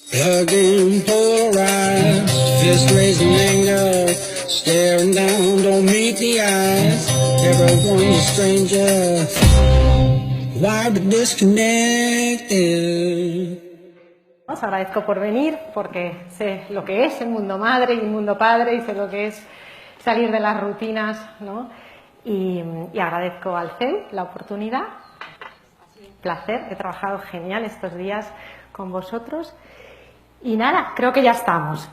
Hugging, polarized, fist raising anger, staring down, don't meet the eyes. Everyone's a stranger. Why be disconnected? Os agradezco por venir porque sé lo que es el mundo madre y el mundo padre y sé lo que es salir de las rutinas, ¿no? Y agradezco al CEU la oportunidad. Placer, he trabajado genial estos días con vosotros. Y nada, creo que ya estamos.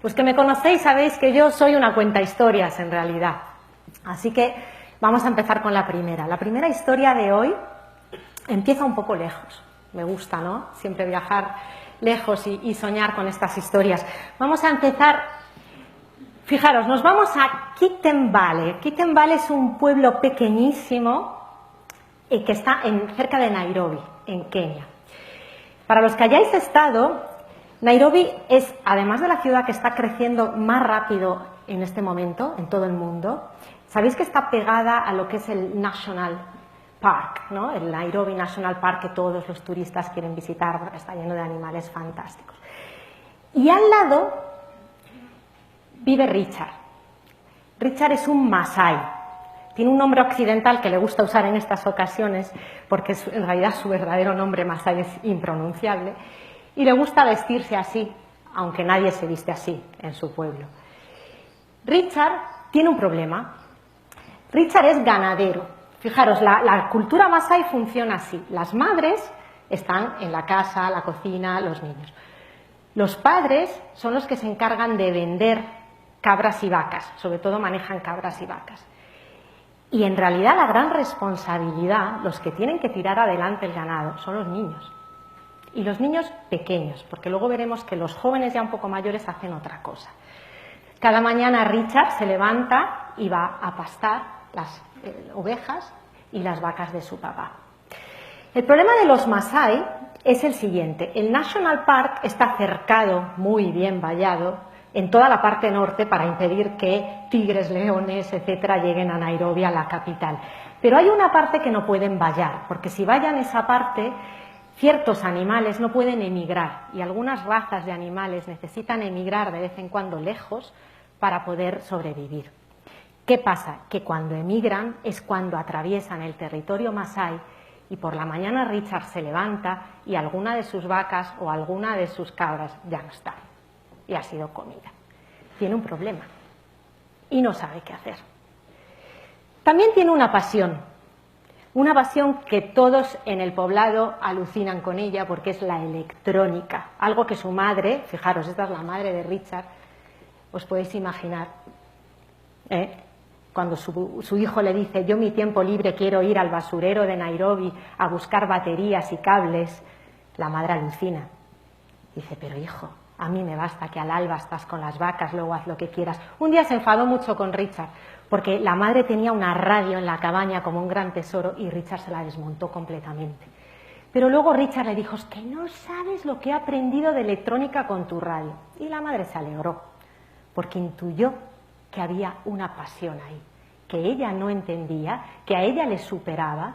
Los que me conocéis sabéis que yo soy una cuentahistorias en realidad. Así que vamos a empezar con la primera. La primera historia de hoy empieza un poco lejos. Me gusta, ¿no? Siempre viajar lejos y soñar con estas historias. Vamos a empezar. Fijaros, nos vamos a Kitten Valley. Kitten Valley es un pueblo pequeñísimo que está cerca de Nairobi, en Kenia. Para los que hayáis estado, Nairobi es, además de la ciudad que está creciendo más rápido en este momento en todo el mundo, sabéis que está pegada a lo que es el National Park, ¿no? El Nairobi National Park que todos los turistas quieren visitar porque está lleno de animales fantásticos. Y al lado vive Richard. Richard es un masái. Tiene un nombre occidental que le gusta usar en estas ocasiones porque en realidad su verdadero nombre masái es impronunciable y le gusta vestirse así, aunque nadie se viste así en su pueblo. Richard tiene un problema. Richard es ganadero. Fijaros, la cultura masái funciona así. Las madres están en la casa, la cocina, los niños. Los padres son los que se encargan de vender cabras y vacas, sobre todo manejan cabras y vacas. Y en realidad la gran responsabilidad, los que tienen que tirar adelante el ganado, son los niños. Y los niños pequeños, porque luego veremos que los jóvenes ya un poco mayores hacen otra cosa. Cada mañana Richard se levanta y va a pastar las ovejas y las vacas de su papá. El problema de los masái es el siguiente. El National Park está cercado, muy bien vallado, en toda la parte norte para impedir que tigres, leones, etcétera, lleguen a Nairobi, a la capital. Pero hay una parte que no pueden vallar, porque si vallan esa parte, ciertos animales no pueden emigrar y algunas razas de animales necesitan emigrar de vez en cuando lejos para poder sobrevivir. ¿Qué pasa? Que cuando emigran es cuando atraviesan el territorio masái y por la mañana Richard se levanta y alguna de sus vacas o alguna de sus cabras ya no está y ha sido comida. Tiene un problema y no sabe qué hacer. También tiene una pasión que todos en el poblado alucinan con ella porque es la electrónica, algo que su madre, fijaros, esta es la madre de Richard, os podéis imaginar, cuando su hijo le dice, yo mi tiempo libre quiero ir al basurero de Nairobi a buscar baterías y cables, la madre alucina. Dice, pero hijo, a mí me basta que al alba estás con las vacas, luego haz lo que quieras. Un día se enfadó mucho con Richard, porque la madre tenía una radio en la cabaña como un gran tesoro y Richard se la desmontó completamente. Pero luego Richard le dijo, es que no sabes lo que he aprendido de electrónica con tu radio. Y la madre se alegró, porque intuyó que había una pasión ahí, que ella no entendía, que a ella le superaba,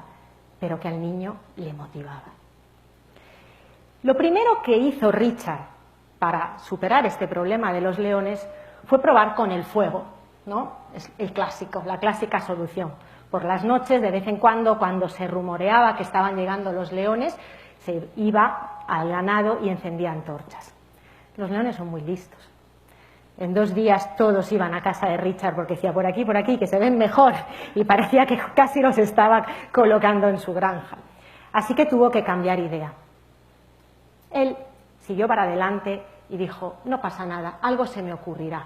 pero que al niño le motivaba. Lo primero que hizo Richard para superar este problema de los leones fue probar con el fuego, ¿no? Es el clásico, la clásica solución. Por las noches, de vez en cuando se rumoreaba que estaban llegando los leones, se iba al ganado y encendía antorchas. Los leones son muy listos. En 2 días todos iban a casa de Richard porque decía por aquí, que se ven mejor, y parecía que casi los estaba colocando en su granja. Así que tuvo que cambiar idea. Él siguió para adelante y dijo, no pasa nada, algo se me ocurrirá.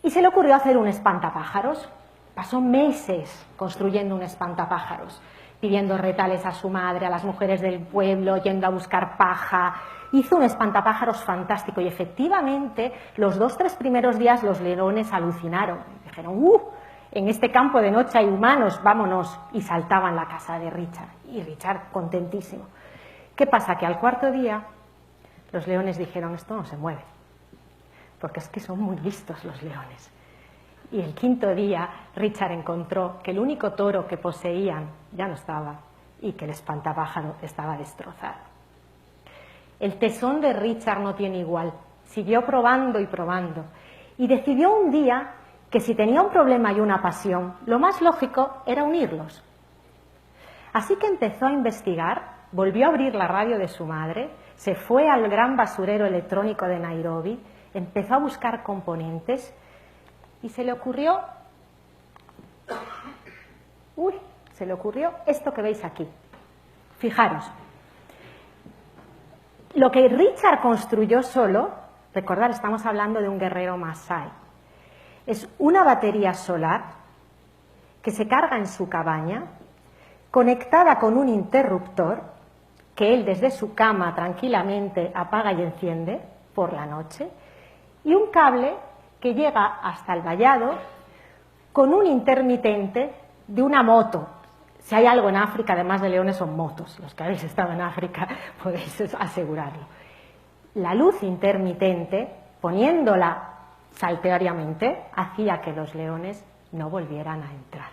Y se le ocurrió hacer un espantapájaros. Pasó meses construyendo un espantapájaros, pidiendo retales a su madre, a las mujeres del pueblo, yendo a buscar paja. Hizo un espantapájaros fantástico y efectivamente los 2-3 primeros días los leones alucinaron. Dijeron, en este campo de noche hay humanos, vámonos. Y saltaban la casa de Richard. Y Richard contentísimo. ¿Qué pasa? Que al 4.º día los leones dijeron, esto no se mueve, porque es que son muy listos los leones. Y el 5.º día Richard encontró que el único toro que poseían ya no estaba y que el espantapájaro estaba destrozado. El tesón de Richard no tiene igual. Siguió probando y probando. Y decidió un día que si tenía un problema y una pasión, lo más lógico era unirlos. Así que empezó a investigar, volvió a abrir la radio de su madre, se fue al gran basurero electrónico de Nairobi, empezó a buscar componentes y se le ocurrió esto que veis aquí. Fijaros, lo que Richard construyó solo, recordad, estamos hablando de un guerrero masái, es una batería solar que se carga en su cabaña, conectada con un interruptor que él desde su cama tranquilamente apaga y enciende por la noche, y un cable que llega hasta el vallado con un intermitente de una moto. Si hay algo en África, además de leones, son motos. Los que habéis estado en África podéis asegurarlo. La luz intermitente, poniéndola salteariamente, hacía que los leones no volvieran a entrar.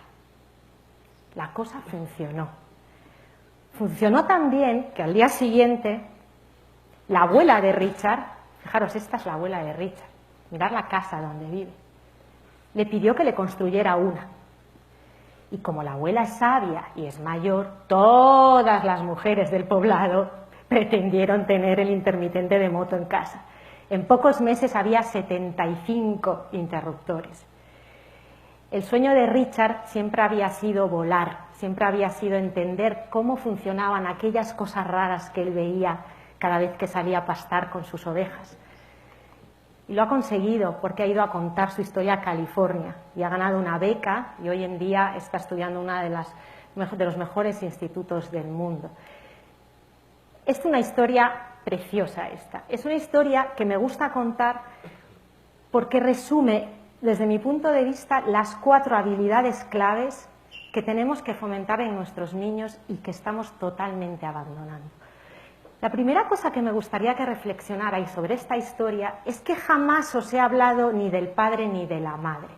La cosa funcionó. Funcionó tan bien que al día siguiente la abuela de Richard, fijaros, esta es la abuela de Richard, mirad la casa donde vive, le pidió que le construyera una. Y como la abuela es sabia y es mayor, todas las mujeres del poblado pretendieron tener el intermitente de moto en casa. En pocos meses había 75 interruptores. El sueño de Richard siempre había sido volar, siempre había sido entender cómo funcionaban aquellas cosas raras que él veía cada vez que salía a pastar con sus ovejas. Y lo ha conseguido porque ha ido a contar su historia a California y ha ganado una beca y hoy en día está estudiando uno de los mejores institutos del mundo. Es una historia preciosa esta. Es una historia que me gusta contar porque resume, desde mi punto de vista, las 4 habilidades claves que tenemos que fomentar en nuestros niños y que estamos totalmente abandonando. La primera cosa que me gustaría que reflexionarais sobre esta historia es que jamás os he hablado ni del padre ni de la madre.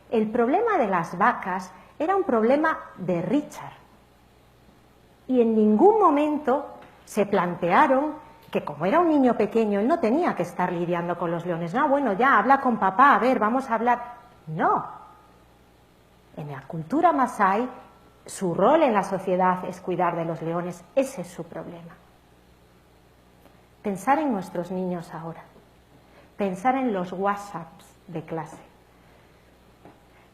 El problema de las vacas era un problema de Richard. Y en ningún momento se plantearon que como era un niño pequeño, él no tenía que estar lidiando con los leones. No, bueno, ya, habla con papá, a ver, vamos a hablar. No. En la cultura masái, su rol en la sociedad es cuidar de los leones. Ese es su problema. Pensar en nuestros niños ahora, pensar en los WhatsApps de clase,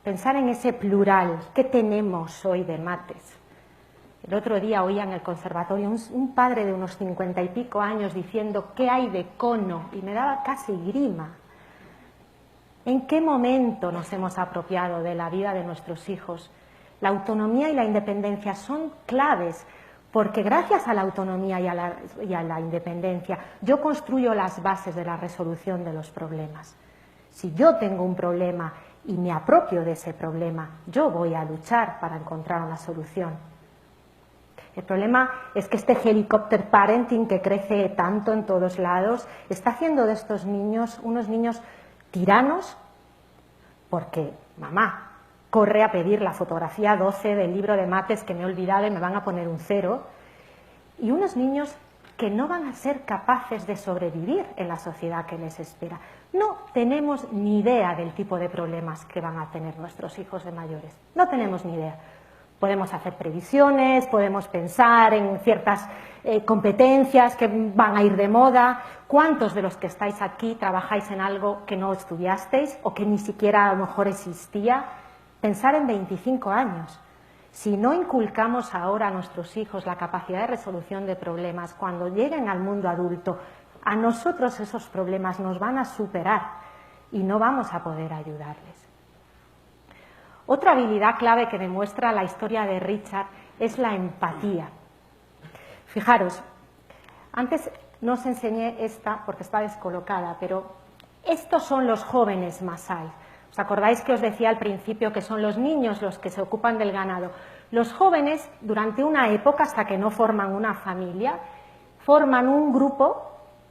pensar en ese plural, ¿qué tenemos hoy de mates? El otro día oía en el conservatorio un padre de unos 50 y pico años diciendo ¿qué hay de cono? Y me daba casi grima. ¿En qué momento nos hemos apropiado de la vida de nuestros hijos? La autonomía y la independencia son claves. Porque gracias a la autonomía y a la independencia, yo construyo las bases de la resolución de los problemas. Si yo tengo un problema y me apropio de ese problema, yo voy a luchar para encontrar una solución. El problema es que este helicopter parenting que crece tanto en todos lados está haciendo de estos niños unos niños tiranos porque, mamá, corre a pedir la fotografía 12 del libro de mates que me he olvidado y me van a poner un 0, y unos niños que no van a ser capaces de sobrevivir en la sociedad que les espera. No tenemos ni idea del tipo de problemas que van a tener nuestros hijos de mayores. No tenemos ni idea. Podemos hacer previsiones, podemos pensar en ciertas competencias que van a ir de moda. ¿Cuántos de los que estáis aquí trabajáis en algo que no estudiasteis o que ni siquiera a lo mejor existía? Pensar en 25 años. Si no inculcamos ahora a nuestros hijos la capacidad de resolución de problemas, cuando lleguen al mundo adulto, a nosotros esos problemas nos van a superar y no vamos a poder ayudarles. Otra habilidad clave que demuestra la historia de Richard es la empatía. Fijaros, antes no os enseñé esta porque está descolocada, pero estos son los jóvenes masái. ¿Os acordáis que os decía al principio que son los niños los que se ocupan del ganado? Los jóvenes, durante una época, hasta que no forman una familia, forman un grupo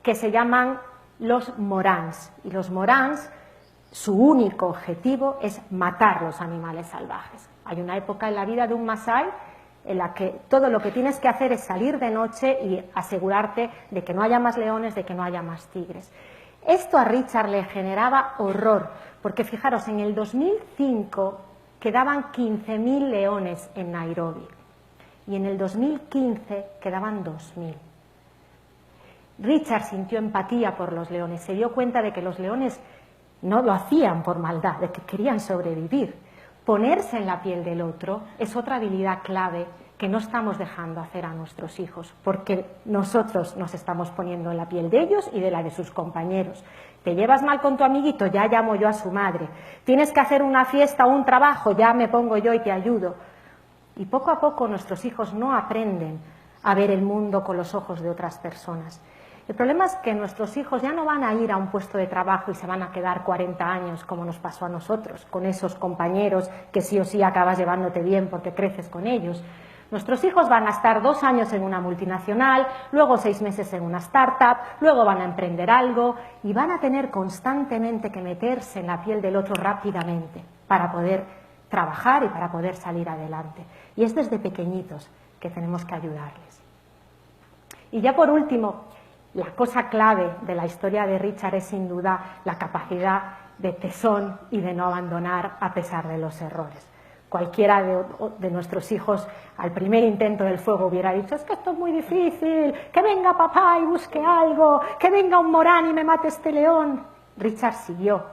que se llaman los moráns. Y los moráns, su único objetivo es matar los animales salvajes. Hay una época en la vida de un masái en la que todo lo que tienes que hacer es salir de noche y asegurarte de que no haya más leones, de que no haya más tigres. Esto a Richard le generaba horror, porque fijaros, en el 2005 quedaban 15.000 leones en Nairobi y en el 2015 quedaban 2.000. Richard sintió empatía por los leones, se dio cuenta de que los leones no lo hacían por maldad, de que querían sobrevivir. Ponerse en la piel del otro es otra habilidad clave que no estamos dejando hacer a nuestros hijos, porque nosotros nos estamos poniendo en la piel de ellos y de la de sus compañeros. Te llevas mal con tu amiguito, ya llamo yo a su madre. Tienes que hacer una fiesta o un trabajo, ya me pongo yo y te ayudo. Y poco a poco nuestros hijos no aprenden a ver el mundo con los ojos de otras personas. El problema es que nuestros hijos ya no van a ir a un puesto de trabajo y se van a quedar 40 años como nos pasó a nosotros, con esos compañeros que sí o sí acabas llevándote bien porque creces con ellos. Nuestros hijos van a estar 2 años en una multinacional, luego 6 meses en una startup, luego van a emprender algo y van a tener constantemente que meterse en la piel del otro rápidamente para poder trabajar y para poder salir adelante. Y es desde pequeñitos que tenemos que ayudarles. Y ya por último, la cosa clave de la historia de Richard es sin duda la capacidad de tesón y de no abandonar a pesar de los errores. Cualquiera de nuestros hijos al primer intento del fuego hubiera dicho: es que esto es muy difícil, que venga papá y busque algo, que venga un morán y me mate este león. Richard siguió.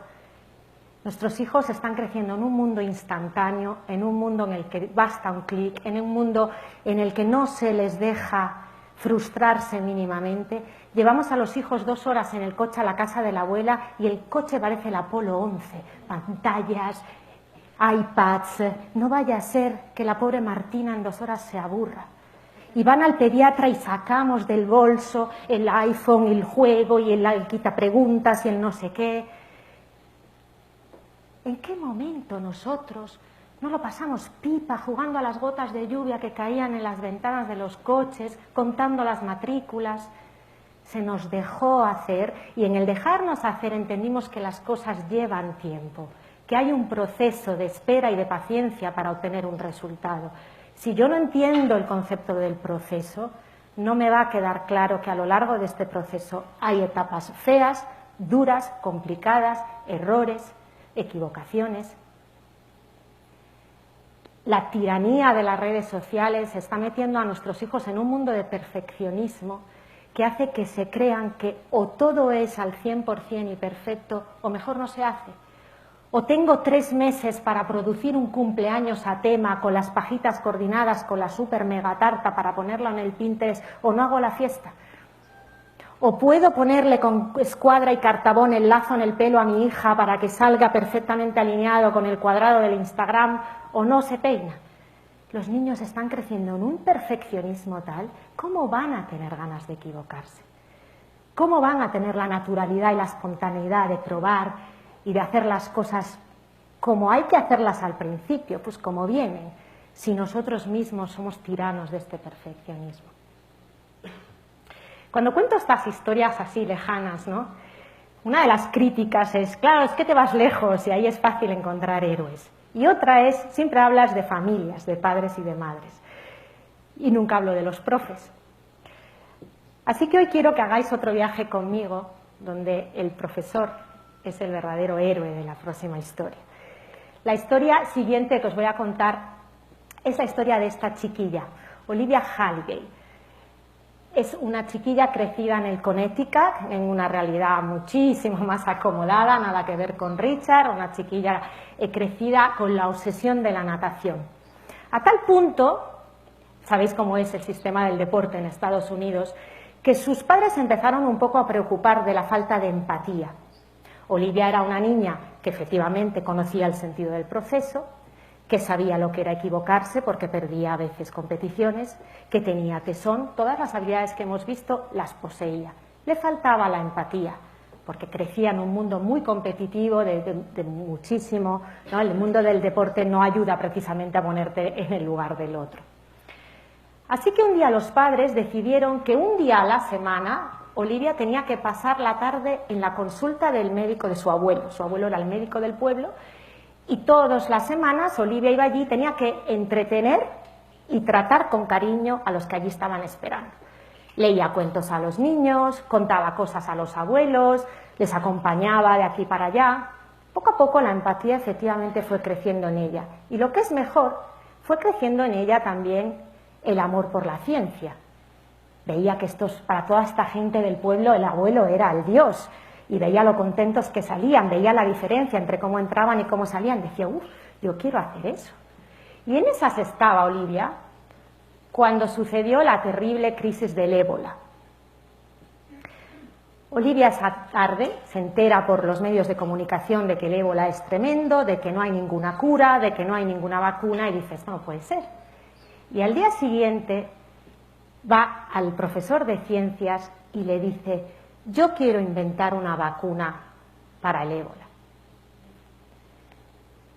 Nuestros hijos están creciendo en un mundo instantáneo, en un mundo en el que basta un clic, en un mundo en el que no se les deja frustrarse mínimamente. Llevamos a los hijos 2 horas en el coche a la casa de la abuela y el coche parece el Apolo 11, pantallas, iPads. No vaya a ser que la pobre Martina en 2 horas se aburra. Y van al pediatra y sacamos del bolso el iPhone, el juego y el quitapreguntas y el no sé qué. ¿En qué momento nosotros no lo pasamos pipa jugando a las gotas de lluvia que caían en las ventanas de los coches, contando las matrículas? Se nos dejó hacer y en el dejarnos hacer entendimos que las cosas llevan tiempo, que hay un proceso de espera y de paciencia para obtener un resultado. Si yo no entiendo el concepto del proceso, no me va a quedar claro que a lo largo de este proceso hay etapas feas, duras, complicadas, errores, equivocaciones. La tiranía de las redes sociales está metiendo a nuestros hijos en un mundo de perfeccionismo que hace que se crean que o todo es al 100% y perfecto o mejor no se hace. O tengo 3 meses para producir un cumpleaños a tema con las pajitas coordinadas con la super mega tarta para ponerlo en el Pinterest o no hago la fiesta. O puedo ponerle con escuadra y cartabón el lazo en el pelo a mi hija para que salga perfectamente alineado con el cuadrado del Instagram o no se peina. Los niños están creciendo en un perfeccionismo tal, ¿cómo van a tener ganas de equivocarse? ¿Cómo van a tener la naturalidad y la espontaneidad de probar y de hacer las cosas como hay que hacerlas al principio, pues como vienen, si nosotros mismos somos tiranos de este perfeccionismo? Cuando cuento estas historias así lejanas, ¿no? Una de las críticas es, claro, es que te vas lejos y ahí es fácil encontrar héroes. Y otra es, siempre hablas de familias, de padres y de madres. Y nunca hablo de los profes. Así que hoy quiero que hagáis otro viaje conmigo, donde el profesor es el verdadero héroe de la próxima historia. La historia siguiente que os voy a contar es la historia de esta chiquilla, Olivia Halliday. Es una chiquilla crecida en el Connecticut, en una realidad muchísimo más acomodada, nada que ver con Richard, una chiquilla crecida con la obsesión de la natación. A tal punto, sabéis cómo es el sistema del deporte en Estados Unidos, que sus padres empezaron un poco a preocupar de la falta de empatía. Olivia era una niña que efectivamente conocía el sentido del proceso, que sabía lo que era equivocarse porque perdía a veces competiciones, que tenía tesón, todas las habilidades que hemos visto las poseía. Le faltaba la empatía, porque crecía en un mundo muy competitivo, de muchísimo, ¿no? El mundo del deporte no ayuda precisamente a ponerte en el lugar del otro. Así que un día los padres decidieron que un día a la semana Olivia tenía que pasar la tarde en la consulta del médico de su abuelo. Su abuelo era el médico del pueblo y todas las semanas Olivia iba allí y tenía que entretener y tratar con cariño a los que allí estaban esperando. Leía cuentos a los niños, contaba cosas a los abuelos, les acompañaba de aquí para allá. Poco a poco la empatía efectivamente fue creciendo en ella. Y lo que es mejor, fue creciendo en ella también el amor por la ciencia. Veía que para toda esta gente del pueblo el abuelo era el dios, y veía lo contentos que salían, veía la diferencia entre cómo entraban y cómo salían. Decía, yo quiero hacer eso. Y en esas estaba Olivia cuando sucedió la terrible crisis del ébola. Olivia esa tarde se entera por los medios de comunicación de que el ébola es tremendo, de que no hay ninguna cura, de que no hay ninguna vacuna, y dices, no puede ser. Y al día siguiente va al profesor de ciencias y le dice, yo quiero inventar una vacuna para el ébola.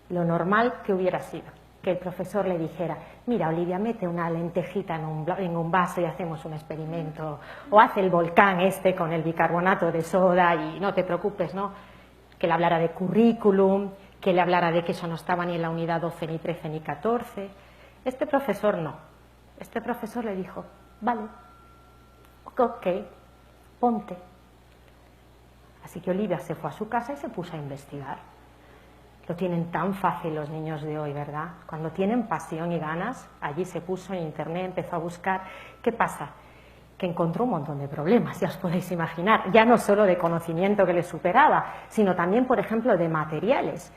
Lo normal que hubiera sido que el profesor le dijera, mira Olivia, mete una lentejita en un vaso y hacemos un experimento, o haz el volcán este con el bicarbonato de soda y no te preocupes, ¿no? Que le hablara de currículum, que le hablara de que eso no estaba ni en la unidad 12, ni 13, ni 14. Este profesor no. Este profesor le dijo, vale, ok, ponte. Así que Olivia se fue a su casa y se puso a investigar. Lo tienen tan fácil los niños de hoy, ¿verdad? Cuando tienen pasión y ganas, allí se puso en internet, empezó a buscar. ¿Qué pasa? Que encontró un montón de problemas, ya os podéis imaginar, ya no solo de conocimiento que le superaba, sino también, por ejemplo, de materiales.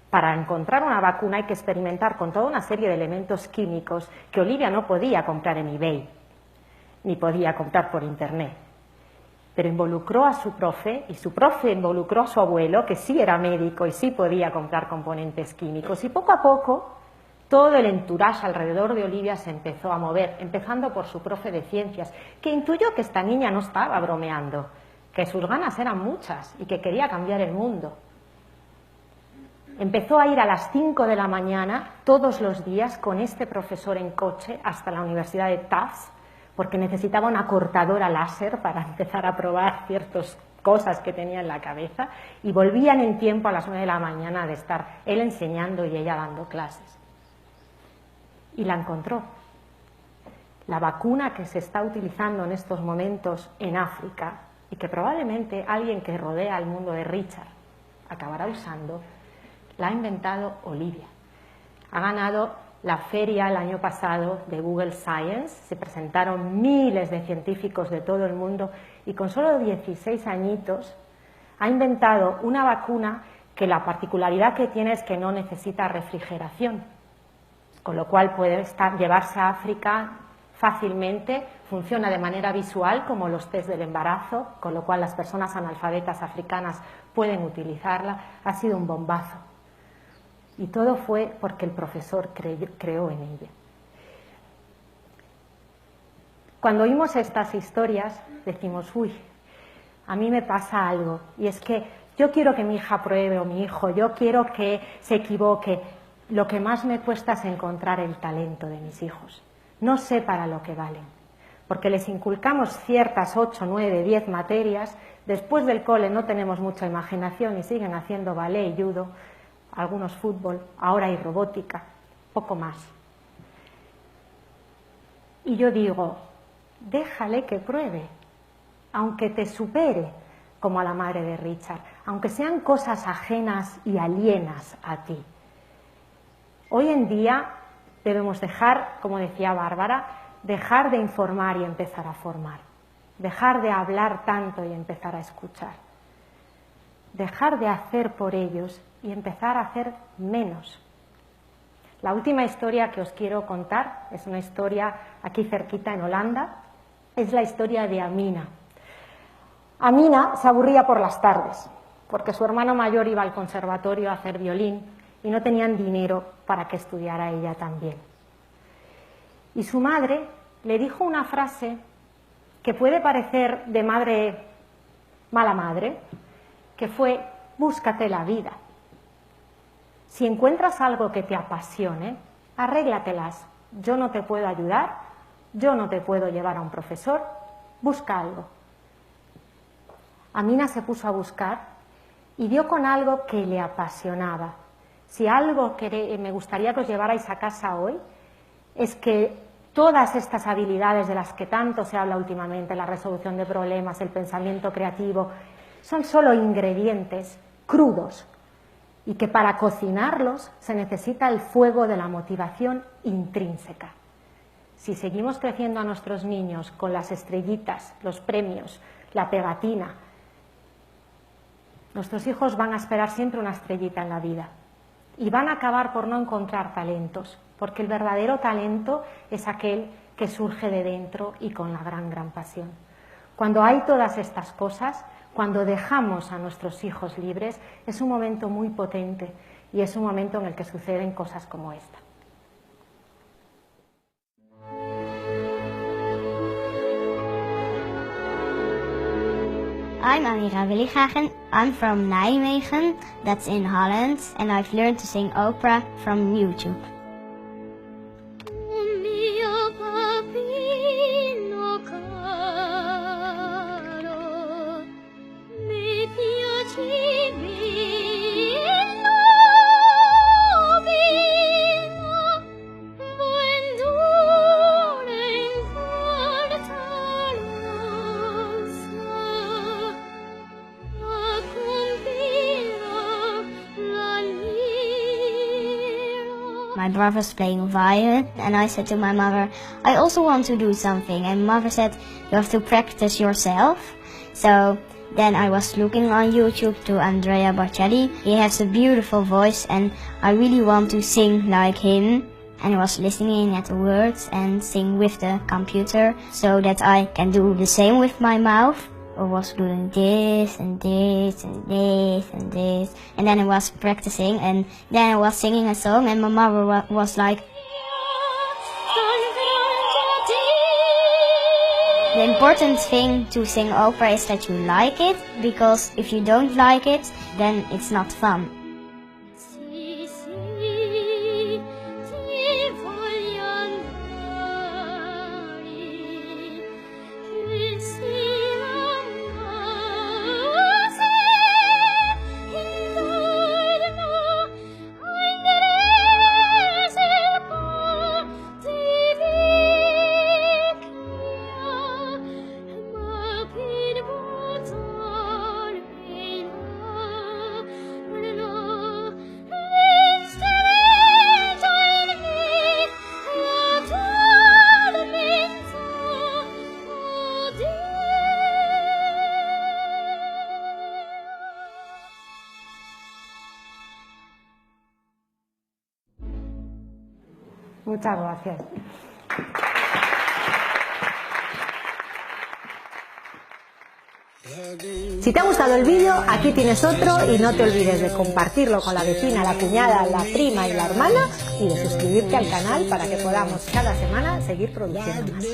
Para encontrar una vacuna hay que experimentar con toda una serie de elementos químicos que Olivia no podía comprar en eBay, ni podía comprar por internet. Pero involucró a su profe, y su profe involucró a su abuelo, que sí era médico y sí podía comprar componentes químicos. Y poco a poco, todo el entourage alrededor de Olivia se empezó a mover, empezando por su profe de ciencias, que intuyó que esta niña no estaba bromeando, que sus ganas eran muchas y que quería cambiar el mundo. Empezó a ir a las 5 de la mañana todos los días con este profesor en coche hasta la Universidad de Tufts, porque necesitaba una cortadora láser para empezar a probar ciertas cosas que tenía en la cabeza, y volvían en tiempo a las 9 de la mañana de estar él enseñando y ella dando clases. Y la encontró. La vacuna que se está utilizando en estos momentos en África, y que probablemente alguien que rodea al mundo de Richard acabará usando, la ha inventado Olivia. Ha ganado la feria el año pasado de Google Science, se presentaron miles de científicos de todo el mundo, y con solo 16 añitos ha inventado una vacuna que la particularidad que tiene es que no necesita refrigeración, con lo cual puede llevarse a África fácilmente, funciona de manera visual como los test del embarazo, con lo cual las personas analfabetas africanas pueden utilizarla. Ha sido un bombazo. Y todo fue porque el profesor creó en ella. Cuando oímos estas historias, decimos, uy, a mí me pasa algo, y es que yo quiero que mi hija pruebe, o mi hijo, yo quiero que se equivoque. Lo que más me cuesta es encontrar el talento de mis hijos. No sé para lo que valen, porque les inculcamos ciertas 8, 9, 10 materias, después del cole no tenemos mucha imaginación y siguen haciendo ballet y judo, algunos fútbol, ahora hay robótica, poco más. Y yo digo, déjale que pruebe, aunque te supere, como a la madre de Richard, aunque sean cosas ajenas y alienas a ti. Hoy en día debemos dejar, como decía Bárbara, dejar de informar y empezar a formar, dejar de hablar tanto y empezar a escuchar, dejar de hacer por ellos y empezar a hacer menos. La última historia que os quiero contar es una historia aquí cerquita en Holanda, es la historia de Amina. Amina se aburría por las tardes, porque su hermano mayor iba al conservatorio a hacer violín y no tenían dinero para que estudiara ella también. Y su madre le dijo una frase que puede parecer de madre, mala madre, que fue, búscate la vida. Si encuentras algo que te apasione, arréglatelas. Yo no te puedo ayudar, yo no te puedo llevar a un profesor, busca algo. Amina se puso a buscar y dio con algo que le apasionaba. Si algo que me gustaría que os llevarais a casa hoy es que todas estas habilidades de las que tanto se habla últimamente, la resolución de problemas, el pensamiento creativo, son solo ingredientes crudos y que para cocinarlos se necesita el fuego de la motivación intrínseca. Si seguimos creciendo a nuestros niños con las estrellitas, los premios, la pegatina, nuestros hijos van a esperar siempre una estrellita en la vida y van a acabar por no encontrar talentos, porque el verdadero talento es aquel que surge de dentro y con la gran pasión. Cuando hay todas estas cosas, cuando dejamos a nuestros hijos libres, es un momento muy potente y es un momento en el que suceden cosas como esta. I'm Amira Willighagen. I'm from Nijmegen, that's in Holland, and I've learned to sing opera from YouTube. My brother was playing violin, and I said to my mother, I also want to do something. And mother said, you have to practice yourself. So then I was looking on YouTube to Andrea Bocelli. He has a beautiful voice, and I really want to sing like him. And I was listening at the words and sing with the computer so that I can do the same with my mouth. I was doing this and this and this and this, and then I was practicing, and then I was singing a song, and my mother was like, the important thing to sing opera is that you like it, because if you don't like it, then it's not fun. Muchas gracias. Si te ha gustado el vídeo, aquí tienes otro y no te olvides de compartirlo con la vecina, la cuñada, la prima y la hermana y de suscribirte al canal para que podamos cada semana seguir produciendo más.